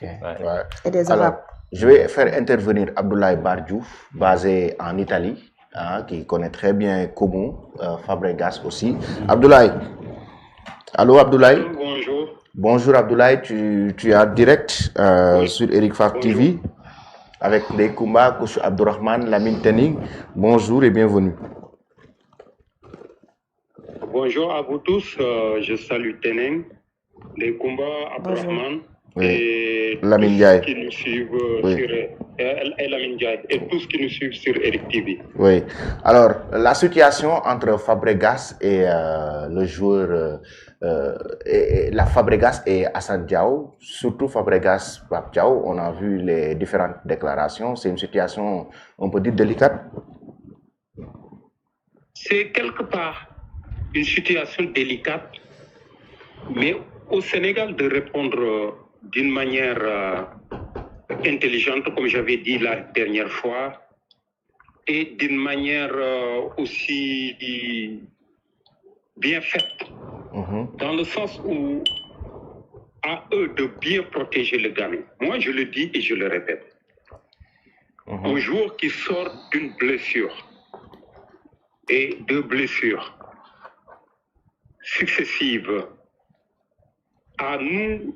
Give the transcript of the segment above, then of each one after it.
Ouais. Et des Alors, Arabes. je vais faire intervenir Abdoulaye Bardiouf, basé en Italie, qui connaît très bien Como, Fabregas aussi. Abdoulaye. Allô Abdoulaye. Bonjour. Bonjour Abdoulaye, tu es en direct sur Eric Fab TV avec les Koumba, Coach Abdourahmane, Lamine Tening. Bonjour et bienvenue. Bonjour à vous tous, je salue Tening, les Koumba, Abdourahmane et Lamine tous Ndiaye. qui nous suivent sur Lamine Ndiaye et tous qui nous suivent sur Eric TV. Oui. Alors, la situation entre Fabregas et le joueur, la Fabregas et Assane Diao, surtout Fabregas Pape Diao, on a vu les différentes déclarations. C'est une situation, on peut dire, délicate. C'est quelque part une situation délicate, mais au Sénégal de répondre d'une manière intelligente, comme j'avais dit la dernière fois, et d'une manière aussi bien faite, dans le sens où à eux de bien protéger le gamin. Moi, je le dis et je le répète. Un joueur qui sort d'une blessure et de blessures successives, à nous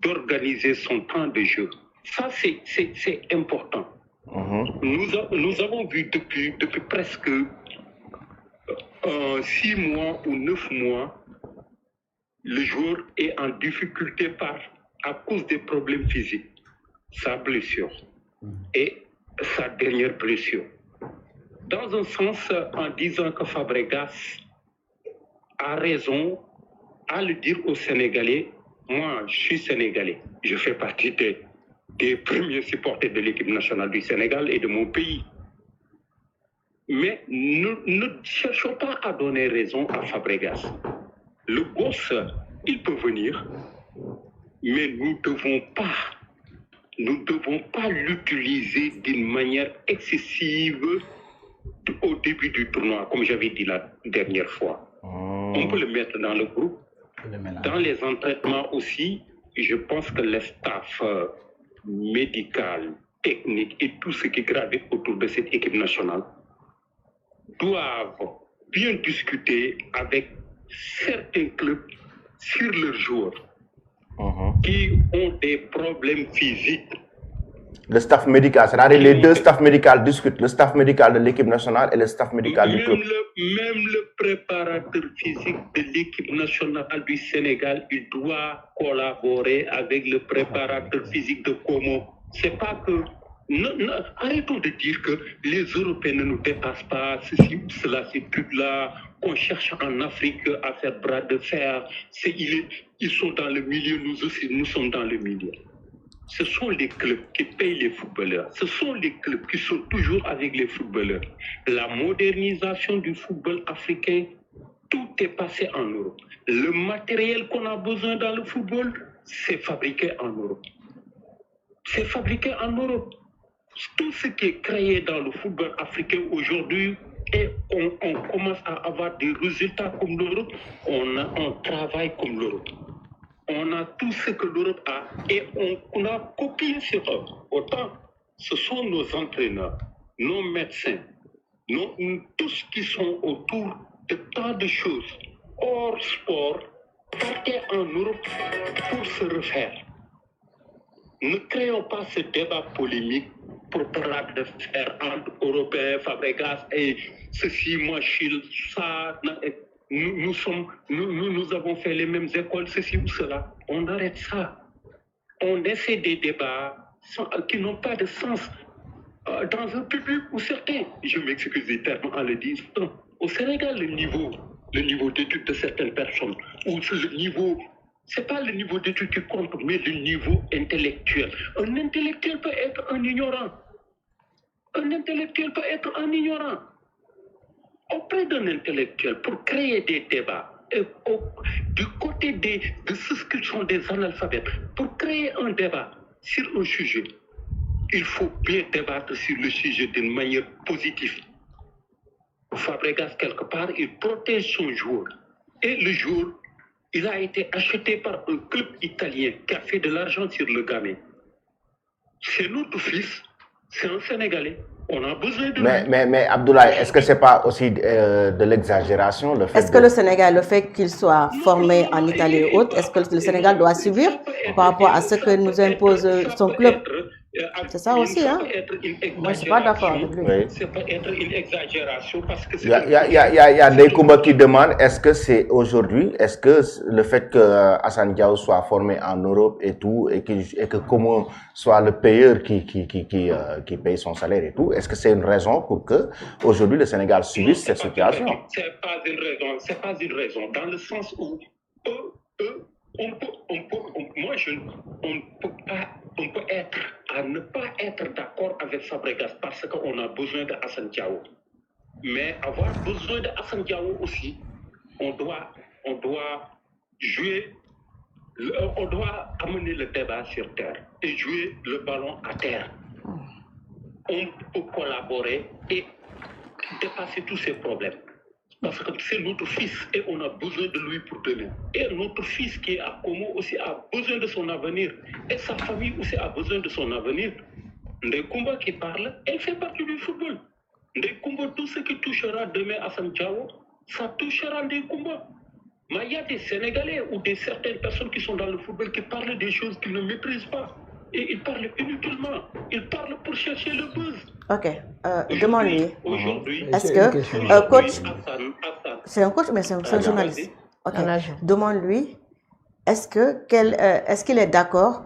d'organiser son temps de jeu. Ça, c'est important. Nous avons vu depuis presque 6 mois ou 9 mois, le joueur est en difficulté à cause des problèmes physiques, sa blessure et sa dernière blessure. Dans un sens, en disant que Fabregas a raison à le dire aux Sénégalais, moi je suis Sénégalais, je fais partie des premiers supporters de l'équipe nationale du Sénégal et de mon pays. Mais nous ne cherchons pas à donner raison à Fabregas. Le gosse, il peut venir, mais nous ne devons pas l'utiliser d'une manière excessive au début du tournoi, comme j'avais dit la dernière fois. On peut le mettre dans le groupe. Dans les entraînements aussi, je pense que le staff médical, technique et tout ce qui gravite autour de cette équipe nationale doivent bien discuter avec certains clubs sur leurs joueurs qui ont des problèmes physiques. Le staff médical, c'est-à-dire les deux staffs médicaux discutent, le staff médical de l'équipe nationale et le staff médical du club. Même le préparateur physique de l'équipe nationale du Sénégal, il doit collaborer avec le préparateur physique de Como. C'est pas que... arrêtons de dire que les Européens ne nous dépassent pas, ceci ou cela, ces trucs-là, qu'on cherche en Afrique à faire bras de fer. Ils sont dans le milieu, nous aussi, nous sommes dans le milieu. Ce sont les clubs qui payent les footballeurs. Ce sont les clubs qui sont toujours avec les footballeurs. La modernisation du football africain, tout est passé en Europe. Le matériel qu'on a besoin dans le football, c'est fabriqué en Europe. C'est fabriqué en Europe. Tout ce qui est créé dans le football africain aujourd'hui, et on commence à avoir des résultats comme l'Europe, on travaille comme l'Europe. On a tout ce que l'Europe a et on a copié sur eux. Autant, ce sont nos entraîneurs, nos médecins, tous qui sont autour de tant de choses hors sport, partaient en Europe pour se refaire. Ne créons pas ce débat polémique pour parler de faire entre Européens, Fabregas et ceci, moi, ça. Nous avons fait les mêmes écoles, ceci ou cela. On arrête ça. On essaie des débats qui n'ont pas de sens dans un public où certains, je m'excuse des termes en le disant, au Sénégal, le niveau d'études de certaines personnes, ou le niveau, c'est pas le niveau d'études qui compte, mais le niveau intellectuel. Un intellectuel peut être un ignorant. Un intellectuel peut être un ignorant. Auprès d'un intellectuel, pour créer des débats, du côté de ceux qui sont des analphabètes, pour créer un débat sur un sujet, il faut bien débattre sur le sujet d'une manière positive. Fabregas, quelque part, il protège son joueur. Et le joueur il a été acheté par un club italien qui a fait de l'argent sur le gamin. C'est notre fils, c'est un Sénégalais. On a besoin de lui. Mais Abdoulaye, est-ce que c'est pas aussi de l'exagération le fait Est-ce que le Sénégal, le fait qu'il soit formé en Italie et autres, est-ce que le Sénégal doit subir par rapport à ce que nous impose son club? C'est ça aussi, hein? Moi, je suis pas d'accord avec lui. Oui. C'est peut être une exagération parce que Il y a des combats qui demandent est-ce que c'est aujourd'hui, est-ce que le fait que Assane Diao soit formé en Europe et tout, et que Como soit le payeur qui paye son salaire et tout, est-ce que c'est une raison pour que aujourd'hui le Sénégal subisse cette situation? C'est pas une raison, c'est pas une raison, dans le sens où on peut être à ne pas être d'accord avec Fabregas parce qu'on a besoin de Assane Diao. Mais avoir besoin de Assane Diao aussi, on doit jouer, on doit amener le débat sur terre et jouer le ballon à terre. On peut collaborer et dépasser tous ces problèmes. Parce que c'est notre fils et on a besoin de lui pour demain. Et notre fils qui est à Como aussi a besoin de son avenir. Et sa famille aussi a besoin de son avenir. Ndeye Koumba qui parle, elle fait partie du football. Ndeye Koumba, tout ce qui touchera demain à Assane Diao, ça touchera Ndeye Koumba. Mais il y a des Sénégalais ou certaines personnes qui sont dans le football qui parlent des choses qu'ils ne maîtrisent pas. Et ils parlent inutilement. Ils parlent pour chercher le buzz. Ok, demande-lui. Aujourd'hui, Est-ce que, coach, c'est un coach, mais c'est un journaliste. Ok, demande-lui, est-ce qu'il est d'accord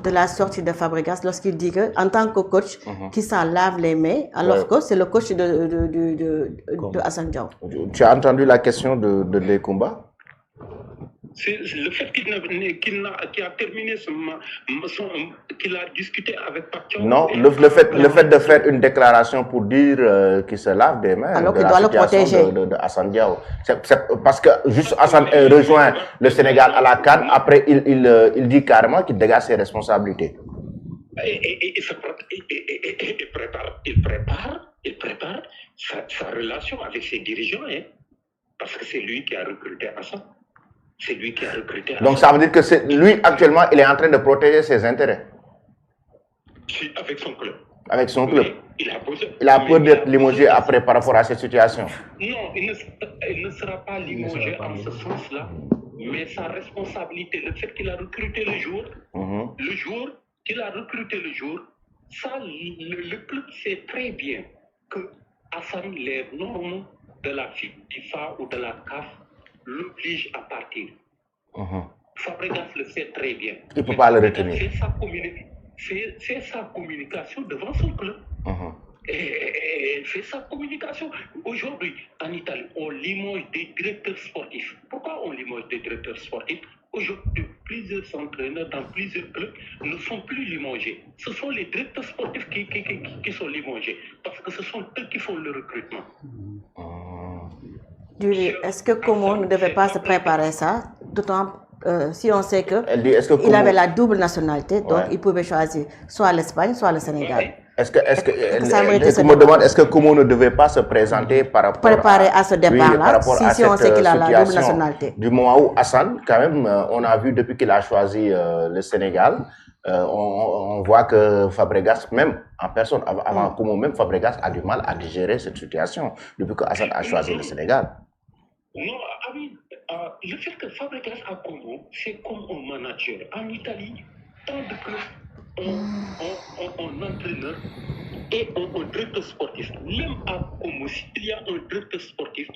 de la sortie de Fabregas lorsqu'il dit que, en tant que coach, qui s'en lave les mains, alors que c'est le coach de Assane Diao? Tu as entendu la question de Ndeye Koumba? C'est le fait qu'il a terminé qu'il a discuté avec Pacquiao. Non, le fait de faire une déclaration pour dire qu'il se lave des mains alors de qu'il la doit le situation protéger. de Assane Diao. C'est parce que juste Assane rejoint le Sénégal à la CAN, après il dit carrément qu'il dégage ses responsabilités. Il prépare sa relation avec ses dirigeants, hein, parce que c'est lui qui a recruté Assane. C'est lui qui a recruté Assane. Donc ça veut dire que lui actuellement il est en train de protéger ses intérêts. Avec son club. Avec son club. Il a peur d'être limogé après par rapport à cette situation. Non, il ne sera pas limogé en ce sens-là, mais sa responsabilité, le fait qu'il a recruté le jour qu'il a recruté le jour, ça, le club sait très bien que Assane, les normes de la FIFA ou de la CAF l'obligent à partir. Fabregas le sait très bien. Il ne peut pas le retenir. Fait sa communication devant son club. Et fait sa communication. Aujourd'hui, en Italie, on limoge des directeurs sportifs. Pourquoi on limoge des directeurs sportifs? Aujourd'hui, plusieurs entraîneurs dans plusieurs clubs ne sont plus limogés. Ce sont les directeurs sportifs qui sont limogés. Parce que ce sont eux qui font le recrutement. Est-ce que Como ne devait pas se préparer ça? D'autant si on sait qu'il avait la double nationalité, donc il pouvait choisir soit l'Espagne, soit le Sénégal. Est-ce que Como ne devait pas se présenter par rapport préparer à ce départ-là, si on sait qu'il a la double nationalité? Du moment où Assane, quand même, on a vu depuis qu'il a choisi le Sénégal, on voit que Fabregas, même en personne, avant Como, même Fabregas a du mal à digérer cette situation depuis que Assane a choisi le Sénégal. Non, le fait que Fabregas a Como, c'est comme un manager. En Italie, tant de clubs ont un entraîneur et un directeur sportif. Même à Como, s'il y a un directeur sportif,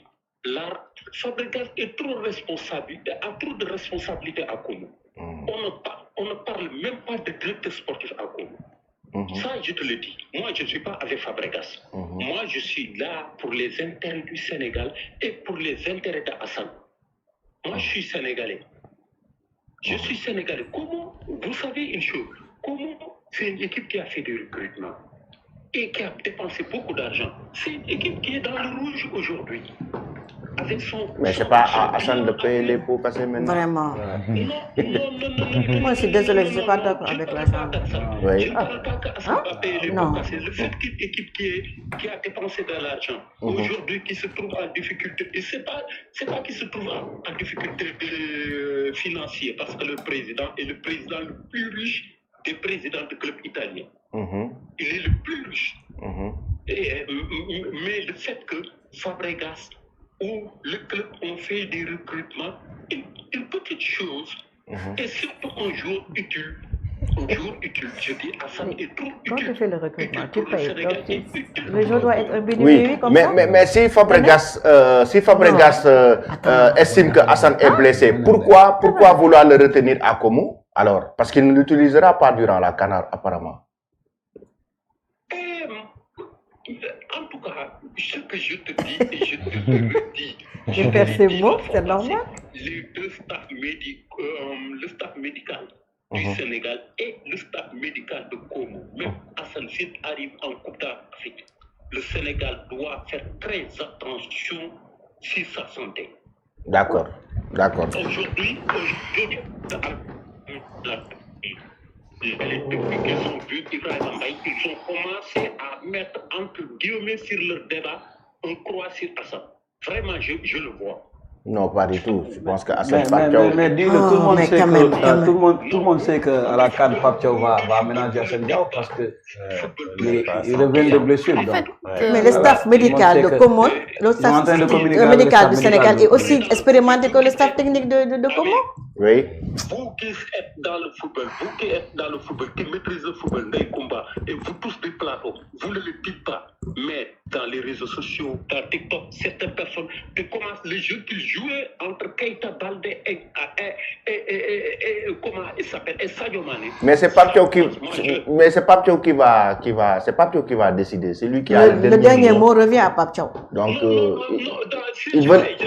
Fabregas est trop responsable, a trop de responsabilité à Como. On ne parle même pas de directeur sportif à Como. Ça, je te le dis. Moi, je ne suis pas avec Fabregas. Moi, je suis là pour les intérêts du Sénégal et pour les intérêts d'Assane. Moi, je suis sénégalais. Je suis sénégalais. Comment, vous savez une chose, comment c'est une équipe qui a fait du recrutement et qui a dépensé beaucoup d'argent. C'est une équipe qui est dans le rouge aujourd'hui. avec son... Mais c'est pas à Hassan de payer les pots cassés maintenant. Vraiment. Non. Moi, je suis désolée, je ne suis pas d'accord avec la chambre. Oui. Je ne parle pas qu'Hassan va payer les Non. pots cassés. Le fait qu'une équipe qui a dépensé de l'argent, aujourd'hui, qui se trouve en difficulté, et c'est pas qu'il se trouve en difficulté financière, parce que le président est le président le plus riche des présidents de clubs italiens. Il est le plus riche. Mais le fait que Fabregas ou le club ont fait des recrutements, une petite chose, et surtout un jour utile. Je dis, Hassan est trop utile. Quand tu fais le recrutement, tu payes. Sénégal est Donc, utile. le jour doit être un Oui, BDPI comme ça. mais si Fabregas, estime que Hassan est blessé, pourquoi vouloir le retenir à Como? Alors, parce qu'il ne l'utilisera pas durant la CAN apparemment. En tout cas, ce que je te dis et je te le redis. Je perds ces mots, c'est normal. Les deux staffs le staff médical du Sénégal et le staff médical de Como, même Hassan Sine arrive en Coupe d'Afrique. Le Sénégal doit faire très attention sur sa santé. D'accord. Aujourd'hui, depuis qu'ils ont vu Ibrahima Mbaye, ils ont commencé à mettre entre guillemets sur leur débat un croix sur Hassan. Vraiment, je le vois. Non, pas du tout. Je pense que Hassan Pape mais dis-le, tout le monde sait que à la CAN, Pape Thiaw va ménager Hassan Diao parce que il revient de blessure. Mais le staff médical de Como, le staff médical du Sénégal est aussi expérimenté que le staff technique de Como. Oui. Vous qui êtes dans le football, qui maîtrisez le football, des combats, et vous tous des plateaux, vous ne le dites pas. Mais dans les réseaux sociaux, dans TikTok, certaines personnes, commencent les jeux qu'ils jouaient entre Keita Baldé et comment il s'appelle, et Sadio Mané. Mais c'est Pape Thiaw qui va décider. C'est lui qui a le dernier mot revient à Pape Thiaw. Donc,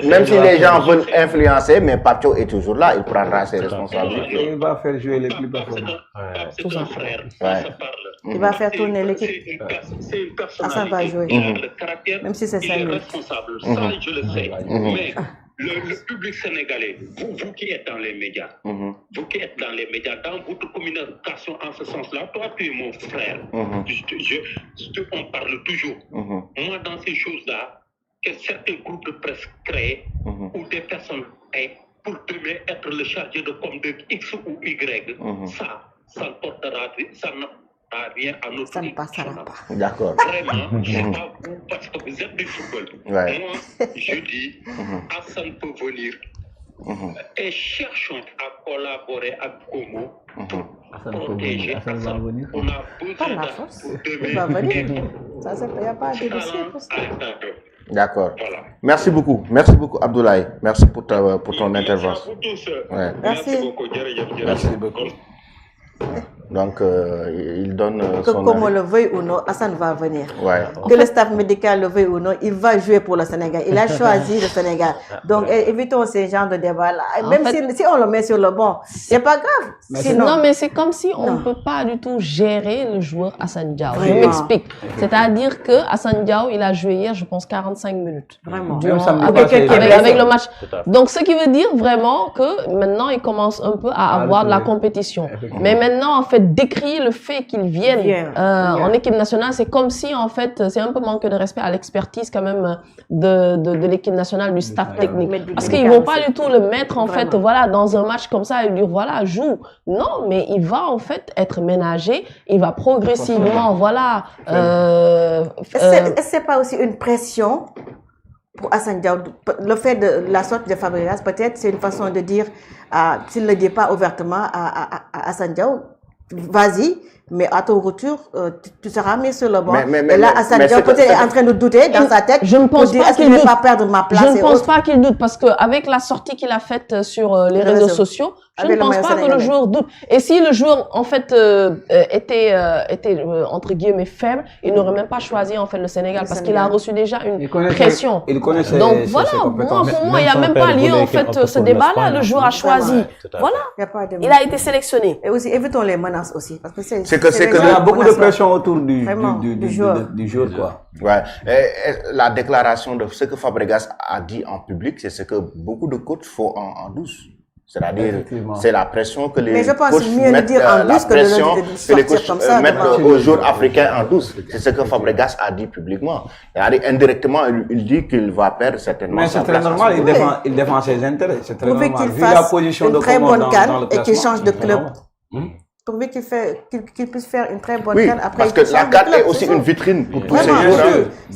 même si les gens veulent influencer, mais Pape Thiaw est toujours là, il prendra ses responsabilités. Il va faire jouer les plus performants. C'est un frère, ça se parle. Il va faire tourner l'équipe. C'est une personnalité. Hassan va jouer. Le caractère, même si c'est il 5 est minutes. responsable. Ça, je le sais. Mais le public sénégalais, vous qui êtes dans les médias, dans votre communication en ce sens-là, toi, tu es mon frère. On parle toujours. Moi, dans ces choses-là, que certains groupes de presse créent ou des personnes créent pour demain être le chargé de com de X ou Y, ça ne portera rien à notre Ça ne passera pas. D'accord. Vraiment, pas parce que vous êtes du football. Ouais. Moi, je dis, Hassan peut venir et cherchons à collaborer avec Como pour protéger Hassan. On a Par besoin la force. pour Il va demain. venir. Ça, il n'y a pas de dossier pour ça. D'accord. Voilà. Merci beaucoup, Abdoulaye. Merci pour ton intervention. Ouais. Merci. Merci beaucoup. Donc, il donne Que son Como avis. le veuille ou non, Hassan va venir. Ouais. Que le staff médical le veuille ou non, il va jouer pour le Sénégal. Il a choisi le Sénégal. Donc, évitons ces genres de débats-là. Même si on le met sur le banc, c'est pas grave. Sinon, Non, mais c'est comme si on ne peut pas du tout gérer le joueur Hassan Diao. Je Vraiment. m'explique. C'est-à-dire que Hassan Diao, il a joué hier, je pense, 45 minutes. Vraiment. Même samedi Avec, passé, avec le match. Donc, ce qui veut dire vraiment que maintenant, il commence un peu à avoir de la compétition. Mais maintenant, en fait, décrier le fait qu'il vienne en équipe nationale, c'est comme si, en fait, c'est un peu manque de respect à l'expertise quand même de l'équipe nationale, du staff technique. Parce qu'ils vont pas du tout le mettre, en fait, voilà, dans un match comme ça et lui dire, voilà, joue. Non, mais il va, en fait, être ménagé. Il va progressivement, voilà. Est-ce que c'est pas aussi une pression pour Hassan Diao? Le fait de la sortie de Fabregas, peut-être, c'est une façon de dire, s'il ne le dit pas ouvertement à Hassan Diao, vas-y, mais à ton retour, tu seras mis sur le banc. Et là, Hassan Diao peut-être est en train de douter dans sa tête. Je ne pense pas qu'il ne va pas perdre ma place. Je ne pense pas qu'il doute parce que avec la sortie qu'il a faite sur les réseaux sociaux, Je ne pense pas que le joueur doute. Et si le joueur, en fait, était entre guillemets, faible, il n'aurait même pas choisi, en fait, le Sénégal parce qu'il a reçu déjà une pression. Il connaît ses Donc, voilà, pour moi, il n'y a même pas lieu, en fait, ce débat-là. Le joueur a choisi. Voilà. Il a été sélectionné. Et aussi, évitons les menaces aussi. Parce que il y a beaucoup de pression autour du joueur, quoi. Ouais. Et la déclaration de ce que Fabregas a dit en public, c'est ce que beaucoup de coachs font en douce. C'est-à-dire, c'est la pression que les coachs mettent, mettent aux joueurs africains en douce. C'est ce que Fabregas a dit publiquement. C'est-à-dire, indirectement, il dit qu'il va perdre certainement. Mais c'est très normal, il défend ses intérêts. C'est très normal. Qu'il fasse une très bonne canne et qu'il change de club. Pourvu qu'il puisse faire une très bonne canne après. Parce que la canne est aussi une vitrine pour tous ces jours.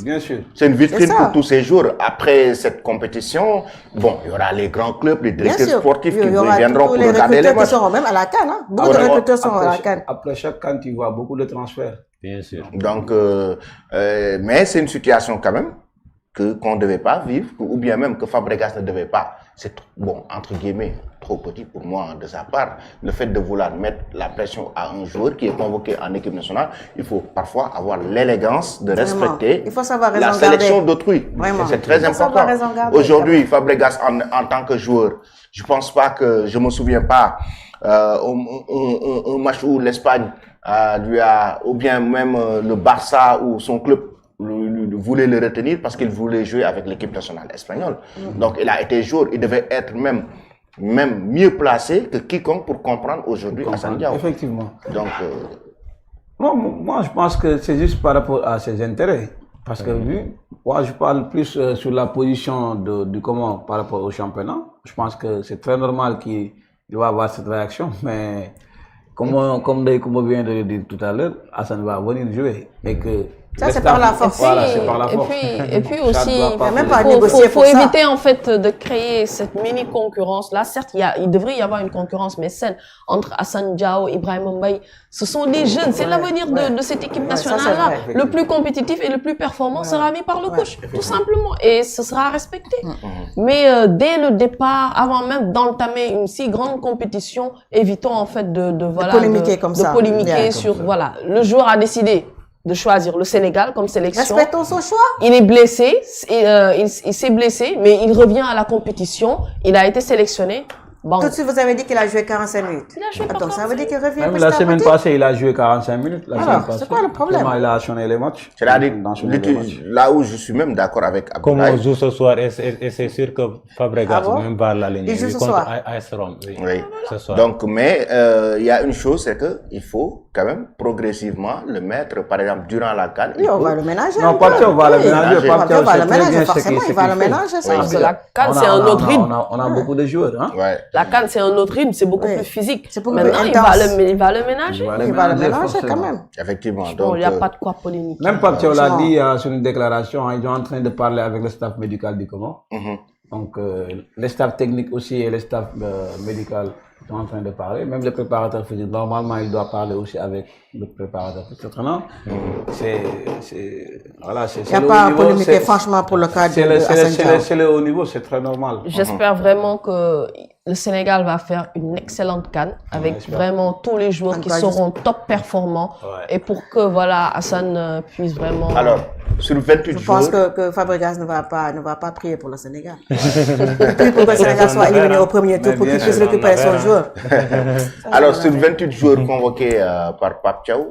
Bien sûr. C'est une vitrine pour tous ces jours. Après cette compétition, bon, il y aura les grands clubs, les directeurs sportifs qui viendront pour regarder les matchs. Qui seront même à la canne. Beaucoup de recruteurs sont à la canne. Après chaque canne, tu vois beaucoup de transferts. Bien sûr. Donc, mais c'est une situation quand même qu'on ne devait pas vivre, ou bien même que Fabregas ne devait pas. C'est, bon, entre guillemets, trop petit pour moi de sa part. Le fait de vouloir mettre la pression à un joueur qui est convoqué en équipe nationale, il faut parfois avoir l'élégance de respecter la sélection d'autrui. C'est très important. Aujourd'hui, Fabregas en tant que joueur, je pense pas que, je me souviens pas, un match où l'Espagne lui a, ou bien même le Barça ou son club voulait le retenir parce qu'il voulait jouer avec l'équipe nationale espagnole. Donc, il a été joueur. Il devait être même mieux placé que quiconque pour comprendre aujourd'hui Assane Diao. Effectivement. Donc, moi, je pense que c'est juste par rapport à ses intérêts. Parce que moi, je parle plus sur la position du comment par rapport au championnat. Je pense que c'est très normal qu'il va avoir cette réaction, mais comme vient de le dire tout à l'heure, Assane va venir jouer et que ça, c'est par la force. Voilà, c'est par la force. Et puis aussi, il faut éviter en fait de créer cette mini-concurrence. Là, certes, il devrait y avoir une concurrence, mais saine, entre Assane Diao, Ibrahima Mbaye. Ce sont des jeunes, c'est l'avenir de cette équipe nationale-là. Le plus compétitif et le plus performant sera mis par le coach, tout simplement. Et ce sera respecté. Mais dès le départ, avant même d'entamer une si grande compétition, évitons en fait de polémiquer sur, voilà, le joueur a décidé de choisir le Sénégal comme sélection. Respectons son choix. Il est blessé, il s'est blessé, mais il revient à la compétition. Il a été sélectionné. Bon. Tout de suite, vous avez dit qu'il a joué 45 minutes. Il a joué Attends, ça veut dire qu'il revient même la semaine passée, il a joué 45 minutes. Alors, c'est quoi le problème? Il a enchaîné les matchs. C'est-à-dire, là où je suis même d'accord avec Abdoulaye. Comme on joue ce soir, et c'est sûr que Fabregas même va la ligne. Il joue ce soir. AS Rome, oui. Ce soir. Donc, mais il y a une chose, c'est qu'il faut quand même progressivement le mettre, par exemple, durant la CAN. Oui, on va le ménager. Non, pas on va le ménager. On va le ménager, forcément, il va le ménager. Parce que la CAN, c'est un autre rythme. On a beaucoup de joueurs. La CAN, c'est un autre rythme, c'est beaucoup plus physique. Maintenant, il va le ménager. Il va le ménager quand même. Effectivement. Donc, il n'y a pas de quoi polémiquer. Même Papio l'a dit sur une déclaration, ils sont en train de parler avec le staff médical du Comore. Donc, les staffs techniques aussi et les staffs médicaux sont en train de parler. Même le préparateur physique, normalement, il doit parler aussi avec le préparateur physique. Il n'y a pas à polémiquer, franchement, pour le cas de Assane Diao. C'est le haut niveau, c'est très normal. J'espère vraiment que le Sénégal va faire une excellente CAN avec vraiment tous les joueurs qui seront top performants et pour que voilà Assane puisse vraiment. Alors, sur 28 jours. Je pense que Fabregas ne va pas prier pour le Sénégal. Pour que le Sénégal soit éliminé au premier tour pour qu'il puisse récupérer son joueur. Alors, sur 28 joueurs convoqués par Pape Thiaw,